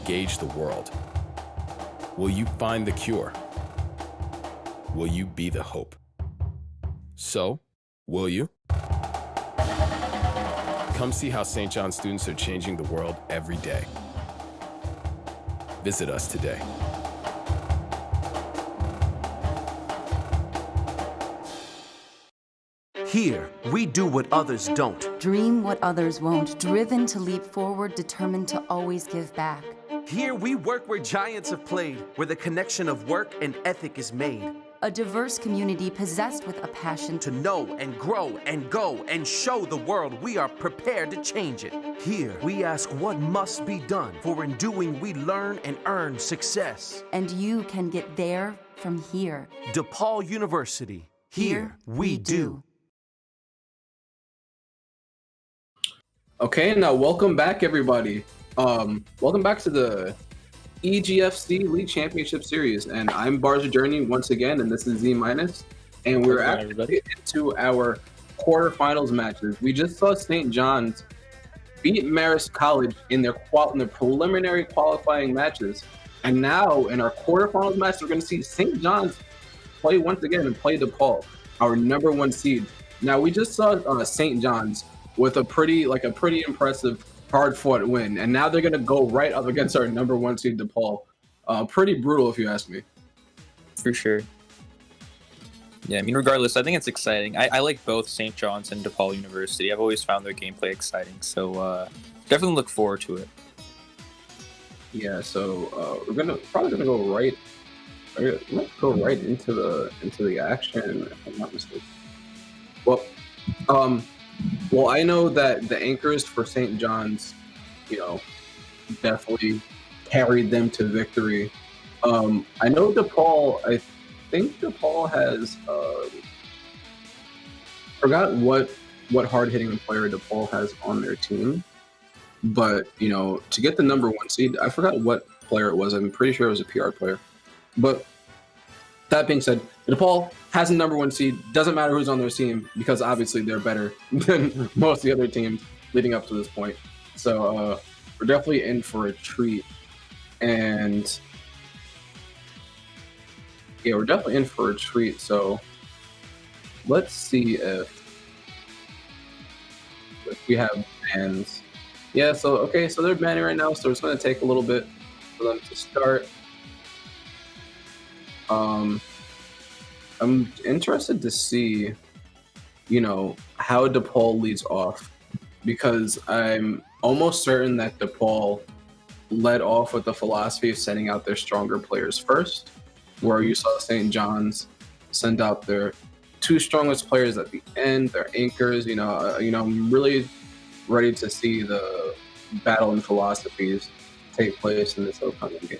engage the world? Will you find the cure? Will you be the hope? So, will you? Come see how St. John students are changing the world every day. Visit us today. Here, we do what others don't. Dream what others won't. Driven to leap forward, determined to always give back. Here, we work where giants have played, where the connection of work and ethic is made. A diverse community possessed with a passion To know and grow and go and show the world we are prepared to change it. Here, we ask what must be done, for in doing we learn and earn success. And you can get there from here. DePaul University. Here, we do. Okay, now welcome back, everybody. Welcome back to the EGFC League Championship Series, and I'm Barza Journey once again, and this is Z minus, and we're actually into our quarterfinals matches. We just saw St. John's beat Marist College in their preliminary qualifying matches, and now in our quarterfinals match, we're going to see St. John's play once again and play DePaul, our number one seed. Now we just saw St. John's with a pretty impressive hard-fought win, and now they're going to go right up against our number one seed DePaul. Pretty brutal, if you ask me. For sure. Yeah, I mean, regardless, I think it's exciting. I like both St. John's and DePaul University. I've always found their gameplay exciting, so definitely look forward to it. Yeah, so we're probably gonna go right. Let's go right into the action, if I'm not mistaken. Well, I know that the anchors for St. John's, definitely carried them to victory. I know DePaul. I think DePaul has forgot what hard-hitting player DePaul has on their team, but to get the number one seed, I forgot what player it was. I'm pretty sure it was a PR player. But that being said, DePaul has a number one seed. Doesn't matter who's on their team because obviously they're better than most of the other teams leading up to this point. So we're definitely in for a treat. And yeah, we're definitely in for a treat. So let's see if we have bans. Yeah, so they're banning right now, so it's going to take a little bit for them to start. I'm interested to see, how DePaul leads off, because I'm almost certain that DePaul led off with the philosophy of sending out their stronger players first, where you saw St. John's send out their two strongest players at the end, their anchors. I'm really ready to see the battle in philosophies take place in this upcoming game.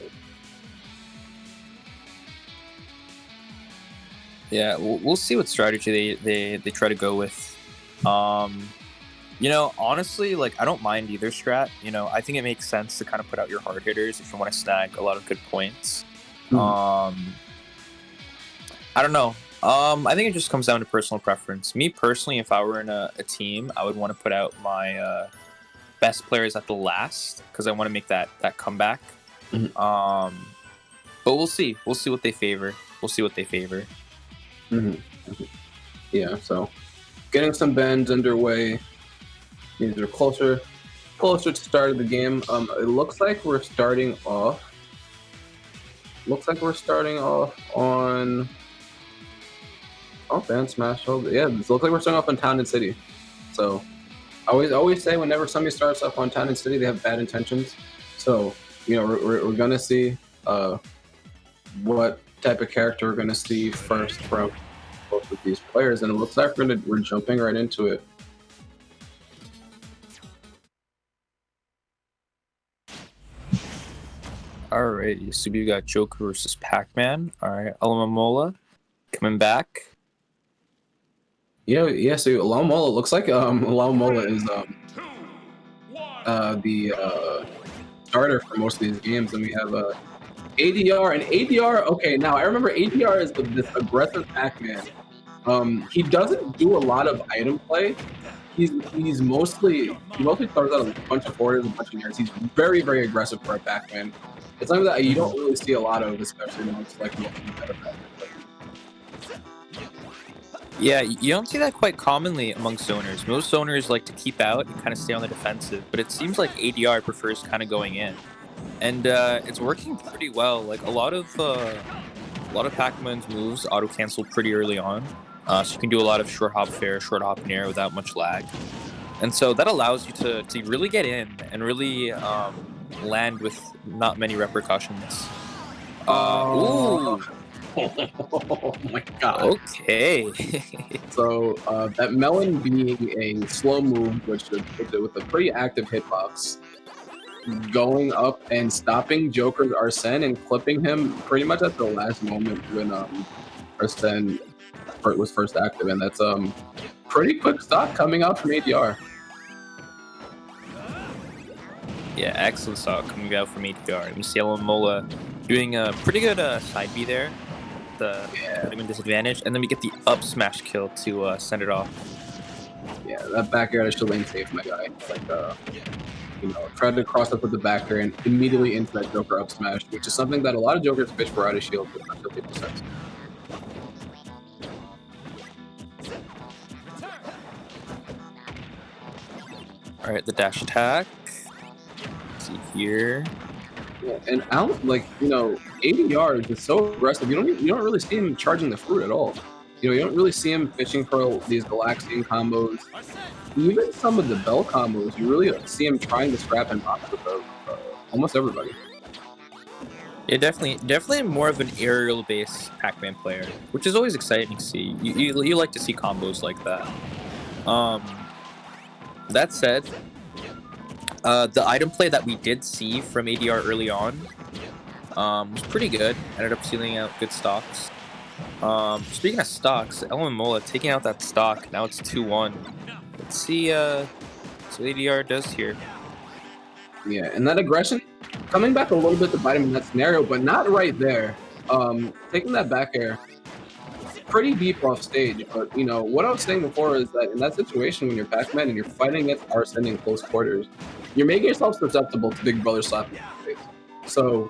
Yeah, we'll see what strategy they try to go with. Honestly, I don't mind either strat. I think it makes sense to kind of put out your hard hitters if you want to snag a lot of good points. I don't know. I think it just comes down to personal preference. Me personally, if I were in a team, I would want to put out my best players at the last because I want to make that comeback. But we'll see. We'll see what they favor. Yeah, so getting some bends underway. These are closer to start of the game. It looks like we're starting off on Band Smash. Yeah, it looks like we're starting off on Town and City. So I always say whenever somebody starts off on Town and City, they have bad intentions. So we're gonna see what type of character we're gonna see first from both of these players, and it looks like we're jumping right into it. Alrighty, so we got Joker versus Pac-Man. Alright, alomamola coming back. Yeah. So alomamola looks like alomamola is the starter for most of these games, and we have ADR, and ADR. Okay, now I remember ADR is this aggressive Pac-Man. He doesn't do a lot of item play. he mostly throws out a bunch of forwards, a bunch of airs. He's very, very aggressive for a Pac-Man. It's something that you don't really see a lot of, especially amongst like better Pac-Man players. Yeah, you don't see that quite commonly amongst zoners. Most zoners like to keep out and kind of stay on the defensive, but it seems like ADR prefers kind of going in, and it's working pretty well. Like a lot of Pac-Man's moves auto cancel pretty early on, so you can do a lot of short hop fair, short hop nair without much lag, and so that allows you to really get in and really land with not many repercussions. Ooh. Oh my god. Okay. So that melon being a slow move, which with a pretty active hitbox, going up and stopping Joker's Arsene and clipping him pretty much at the last moment when Arsene was first active, and that's pretty quick stock coming out from ADR. Yeah, excellent stock coming out from ADR. We see alomamola doing a pretty good side B there. Put him in disadvantage, and then we get the up smash kill to send it off. Yeah, that back air is still lane safe, my guy. Like, tried to cross up with the back air and immediately into that Joker up smash, which is something that a lot of Jokers fish for out of shield, but not 50%. All right, the dash attack. Let's see here. Yeah, and ADR is just so aggressive. You don't really see him charging the fruit at all. You don't really see him fishing for these Galaxian combos. Even some of the Bell combos, you really see him trying to scrap and pop with almost everybody. Yeah, definitely more of an aerial-based Pac-Man player, which is always exciting to see. You like to see combos like that. That said, the item play that we did see from ADR early on was pretty good. Ended up sealing out good stocks. Speaking of stocks, alomamola taking out that stock. Now it's 2-1. Let's see what ADR does here. Yeah, and that aggression coming back a little bit to bite him in that scenario, but not right there. Taking that back air pretty deep off stage. But what I was saying before is that in that situation when you're Pac-Man and you're fighting against Arsene in close quarters, you're making yourself susceptible to Big Brother slapping you in the face. So,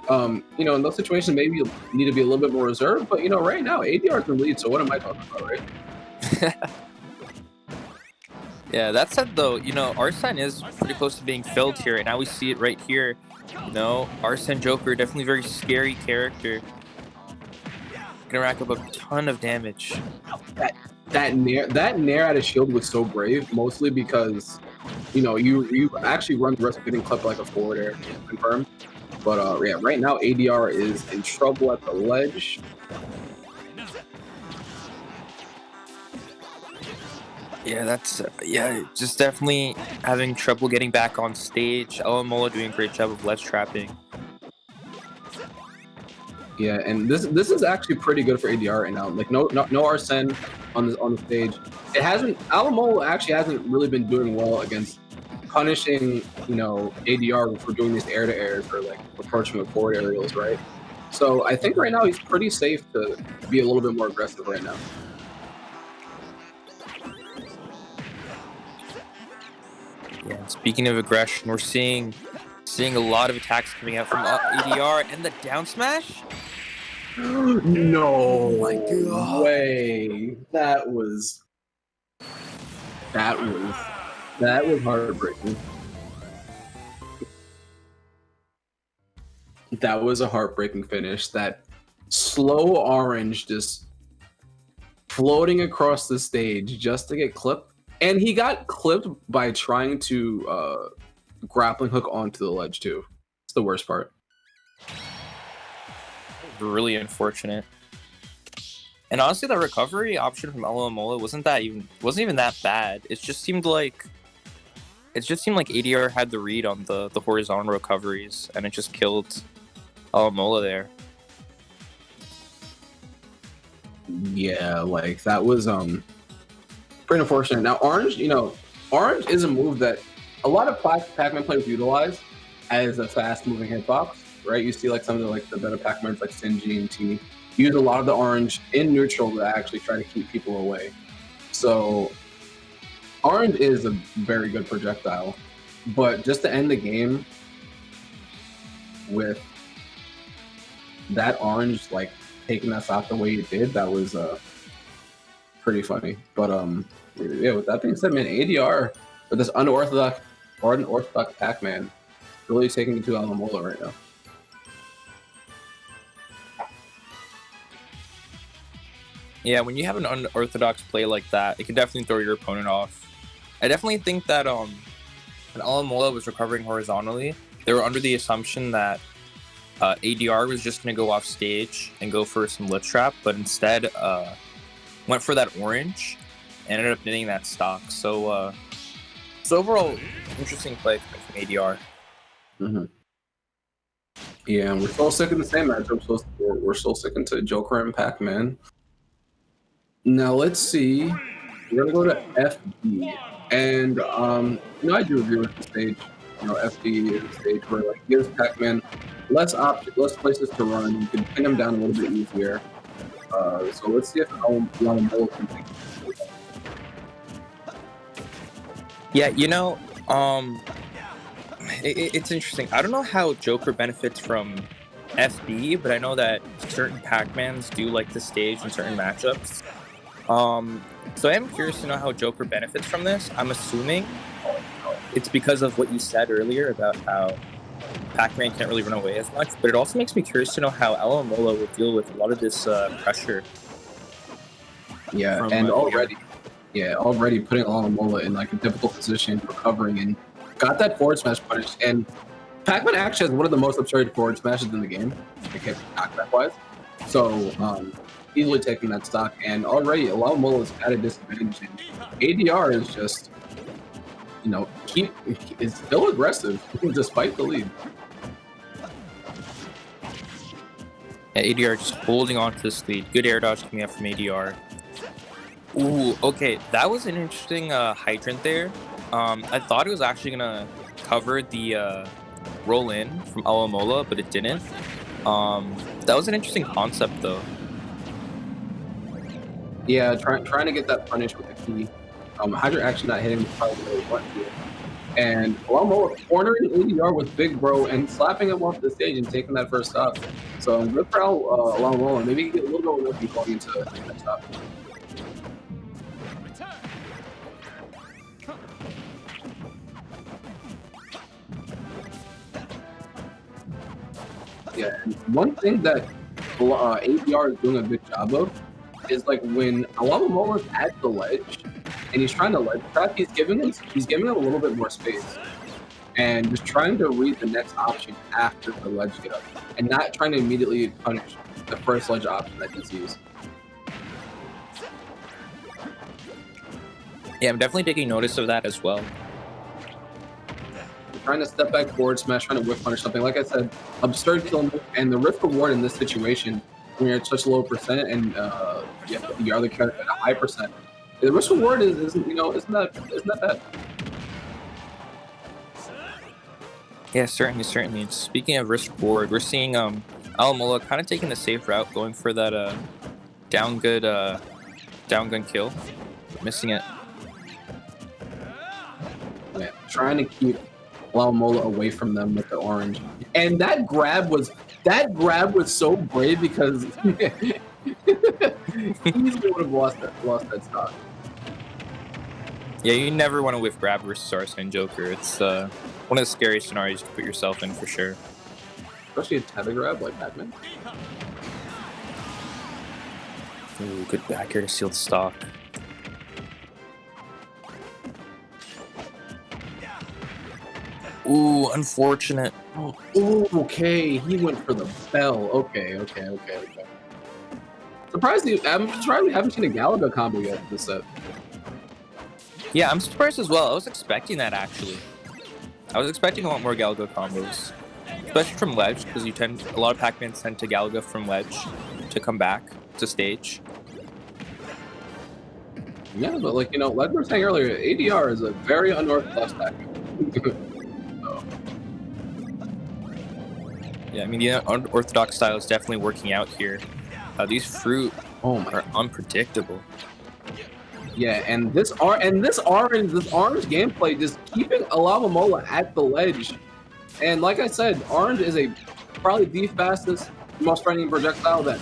in those situations, maybe you need to be a little bit more reserved. But right now, ADR's in the lead. So what am I talking about, right? Yeah, that said though, Arsene is pretty close to being filled here, and now we see it right here. Arsene Joker, definitely very scary character. Gonna rack up a ton of damage. That nair out of shield was so brave, mostly because you actually run the risk of getting clipped like a forward air, confirmed. But yeah, right now ADR is in trouble at the ledge. Yeah, just definitely having trouble getting back on stage. alomamola doing a great job of ledge trapping. Yeah, and this is actually pretty good for ADR right now. Like no Arsene on the stage. alomamola actually hasn't really been doing well against punishing ADR for doing these air to airs or like approaching with forward aerials, right? So I think right now he's pretty safe to be a little bit more aggressive right now. Yeah, speaking of aggression, we're seeing a lot of attacks coming out from ADR, and the down smash. No my God. way! That was heartbreaking. That was a heartbreaking finish. That slow orange just floating across the stage just to get clipped. And he got clipped by trying to grappling hook onto the ledge too. It's the worst part. Really unfortunate. And honestly, the recovery option from alomamola wasn't even that bad. It just seemed like ADR had the read on the horizontal recoveries, and it just killed alomamola there. Yeah, like that was pretty unfortunate. Now orange is a move that a lot of Pac-Man players utilize as a fast moving hitbox, right? You see like some of the better Pac-Mans like Sinji and T use a lot of the orange in neutral to actually try to keep people away. So Orange is a very good projectile, but just to end the game with that orange like taking us off the way it did, that was pretty funny. But yeah, with that being said, man, ADR with this unorthodox Pac-Man really taking it to alomamola right now. Yeah, when you have an unorthodox play like that, it can definitely throw your opponent off. I definitely think that when alomamola was recovering horizontally, they were under the assumption that ADR was just going to go off stage and go for some lip trap, but instead went for that orange and ended up hitting that stock. So overall, interesting play from ADR. Mm-hmm. Yeah, and we're still sticking to the same matchup. We're still sticking to Joker and Pac-Man. Now let's see. We're gonna go to FD, and I do agree with the stage. FD is a stage where like gives Pac-Man less places to run. You can pin him down a little bit easier. So let's see if alomamola can take it. Yeah, it's interesting. I don't know how Joker benefits from FD, but I know that certain Pac-Mans do like the stage in certain matchups. So I am curious to know how Joker benefits from this. I'm assuming it's because of what you said earlier about how Pac-Man can't really run away as much, but it also makes me curious to know how alomamola will deal with a lot of this pressure. Yeah, and already putting alomamola in like a difficult position, recovering, and got that forward smash punish. And Pac-Man actually has one of the most absurd forward smashes in the game, knockback wise. So easily taking that stock, and already alomamola is at a disadvantage. And ADR is just, is still aggressive despite the lead. Yeah, ADR just holding on to this lead. Good air dodge coming out from ADR. Ooh, okay, that was an interesting hydrant there. I thought it was actually gonna cover the roll in from alomamola, but it didn't. That was an interesting concept though. Yeah, trying to get that punish with the key. Hydra actually not hitting probably really what to. And alomamola cornering ADR with Big Bro and slapping him off the stage and taking that first stop. So good for alomamola. Maybe you get a little bit of lucky going into that stop. Yeah, and one thing that ADR is doing a good job of is like when alomamola is at the ledge and he's trying to ledge trap, he's giving him a little bit more space and just trying to read the next option after the ledge get up and not trying to immediately punish the first ledge option that he sees. Yeah, I'm definitely taking notice of that as well. Trying to step back forward smash, trying to whip punish something. Like I said, absurd kill move, and the risk reward in this situation when you're at such a low percent and the other character at a high percent, the risk reward isn't that bad. Yeah, certainly. Speaking of risk reward, we're seeing alomamola kind of taking the safe route, going for that down gun kill, missing it. Yeah, trying to keep alomamola away from them with the orange, and that grab was so brave because he easily would have lost that stock. Yeah, you never want to whiff grab versus Arsene Joker. It's one of the scariest scenarios you can put yourself in for sure. Especially a tether grab like Pac-Man. Ooh, good back here to seal the stock. Ooh, unfortunate. Oh, okay. He went for the bell. Okay. I'm surprised we haven't seen a Galaga combo yet this set. Yeah, I'm surprised as well. I was expecting that actually. I was expecting a lot more Galaga combos, especially from ledge, because a lot of Pac-Mans tend to Galaga from ledge to come back to stage. Yeah, but like we were saying earlier, ADR is a very unorthodox Pac-Man. Yeah, I mean, the unorthodox style is definitely working out here. These fruit are unpredictable. Yeah, and this orange gameplay just keeping alomamola at the ledge. And like I said, orange is probably the fastest, most threatening projectile that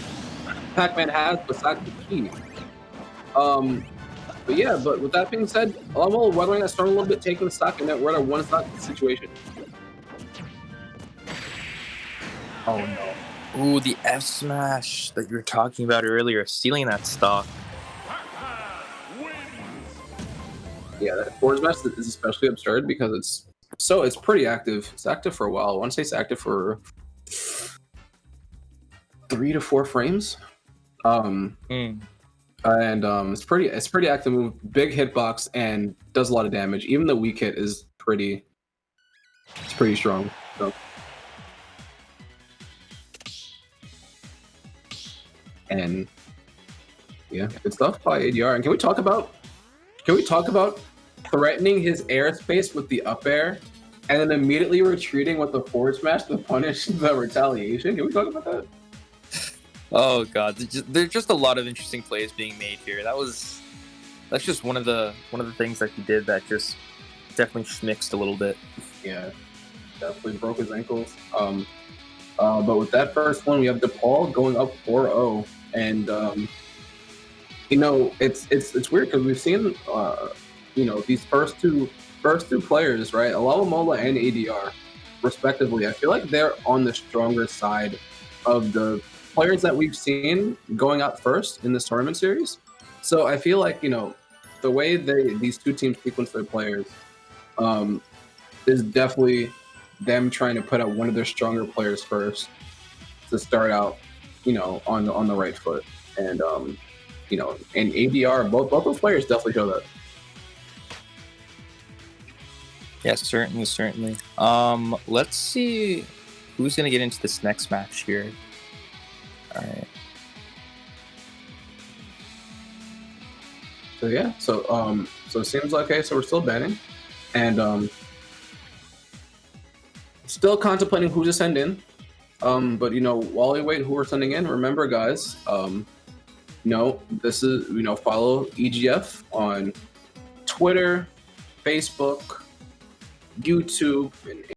Pac-Man has besides the key. But yeah, but with that being said, alomamola weathering that storm a little bit, taking stock, and that we're at a one-stock situation. Oh no. Ooh, the F smash that you were talking about earlier, stealing that stock. Yeah, that forward smash is especially absurd because it's pretty active. It's active for a while. I want to say it's active for 3 to 4 frames. And it's pretty active move, big hitbox, and does a lot of damage. Even the weak hit is pretty strong. So. And yeah, good stuff by ADR. And can we talk about threatening his airspace with the up air and then immediately retreating with the forward smash to punish the retaliation? Can we talk about that? Oh god, there's just a lot of interesting plays being made here. That's just one of the things that he did that just definitely schmixed a little bit. Yeah, definitely broke his ankles. But with that first one, we have DePaul going up 4-0, and it's weird because we've seen these first two players, right, alomamola and ADR, respectively. I feel like they're on the stronger side of the players that we've seen going out first in this tournament series. So I feel like the way these two teams sequence their players is definitely them trying to put out one of their stronger players first to start out, on the right foot. And and ADR, both those players definitely show that. Yeah, certainly. Let's see who's gonna get into this next match here. All right. So yeah, so it seems like so we're still banning, and still contemplating who to send in. But while we wait who we're sending in, remember guys, this is follow EGF on Twitter, Facebook, YouTube, and